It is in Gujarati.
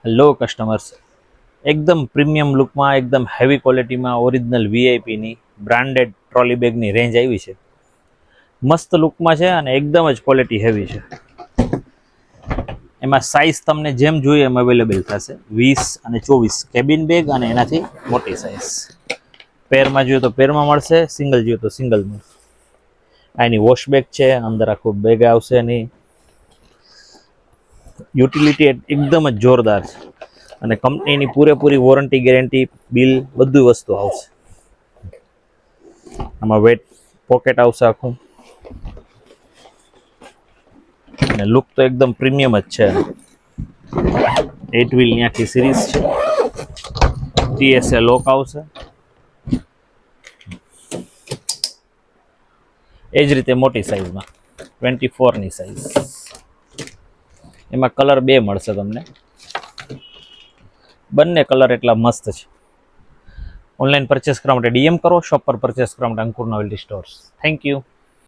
હેલો કસ્ટમર્સ, એકદમ પ્રીમિયમ લુકમાં, એકદમ હેવી ક્વોલિટીમાં ઓરિજિનલ વીઆઈપીની બ્રાન્ડેડ ટ્રોલી બેગની રેન્જ આવી છે. મસ્ત લુકમાં છે અને એકદમ જ ક્વોલિટી હેવી છે. એમાં સાઇઝ તમને જેમ જોઈએ એમ અવેલેબલ થશે. 20 અને 24 કેબિન બેગ અને એનાથી મોટી સાઇઝ. પેરમાં જોઈએ તો પેરમાં મળશે, સિંગલ જોઈએ તો સિંગલ મળશે. આ એની વોશ બેગ છે, અંદર આખું બેગ આવશે. એની યુટિલિટી એકદમ જ જોરદાર છે અને કંપનીની પૂરેપૂરી વોરંટી, ગેરંટી, બિલ બધું વસ્તુ આવશે. આમાં વેટ પોકેટ આવશે આખું અને લુક તો એકદમ પ્રીમિયમ જ છે. 8 વ્હીલની આખી સિરીઝ છે. TSA લોક આવશે. એ જ રીતે મોટી સાઇઝમાં 24ની સાઇઝ. એમાં કલર 2 મળશે તમને. બંને કલર એટલા મસ્ત છે. ઓનલાઈન પરચેસ કરવા માટે DM કરો, શોપ પર પરચેસ કરવા માટે અંકુર નોવેલ્ટી સ્ટોર્સ. Thank you.